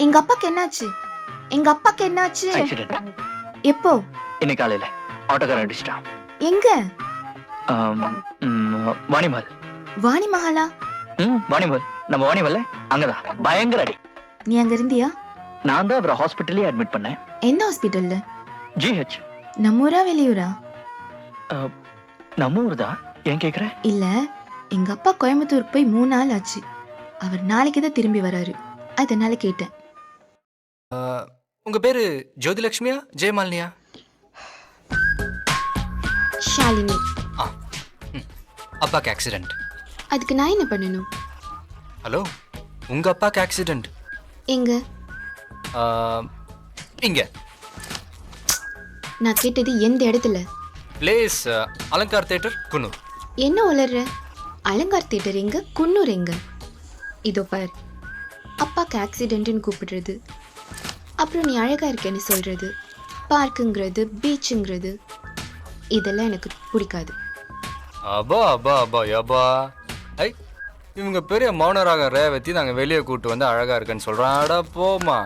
எங்க அப்பாக்கு என்னாச்சு? எங்க அப்பாக்கு என்னாச்சு? ஆக்சிடென்ட். எப்போ? இன்னைக்கு காலையில ஆட்டோக்காரன் அடிச்சிட்டான். எங்க? வாணிமல். வாணி மஹாலா? வாணிமல். நம்ம வாணிமல்ல அங்கதான் பயங்கர அடி. நீ அங்க இருந்தியா? நான் தான் அவரை ஹாஸ்பிட்டலே அட்மிட் பண்ணேன். எந்த ஹாஸ்பிட்டல்ல? ஜிஹெச். நம்ம ஊரா வெளியூரா? நம்ம ஊர் தான். ஏன் கேக்குற? இல்ல, எங்க அப்பா கோயம்புத்தூருக்கு போய் 3 நாள் ஆச்சு. அவர் நாளைக்கு தான் திரும்பி வராரு, அதனால கேட்டேன். உங்க பேரு ஜோதிலட்சுமியா ஜெயமாலினியா? ஷாலினி. அப்பாக்கு ஆக்சிடென்ட். அதுக்கு நான் என்ன பண்ணணும்? ஹலோ, உங்க அப்பாக்கு ஆக்சிடென்ட். எங்க? இங்க. நான் கேட்டது எந்த இடத்துல? Place Alankar theatre, Coonoor. என்ன உளர்ற? அலங்கார் தியேட்டர் எங்க, குன்னூர் எங்க? இதோ பார், அப்பாக்கு ஆக்சிடென்ட்னு கூப்பிடுறது, அப்புறம் நீ அழகா இருக்கேன்னு சொல்றது, பார்க்குங்கிறது, பீச்சுங்கிறது, இதெல்லாம் எனக்கு பிடிக்காது. அப்பா அப்பா அப்பா யப்பா. ஐ, இவங்க பெரிய மௌனராக ரேவதி நாங்கள் வெளியே கூட்டு வந்து அழகா இருக்குன்னு சொல்கிறான். அட போமா.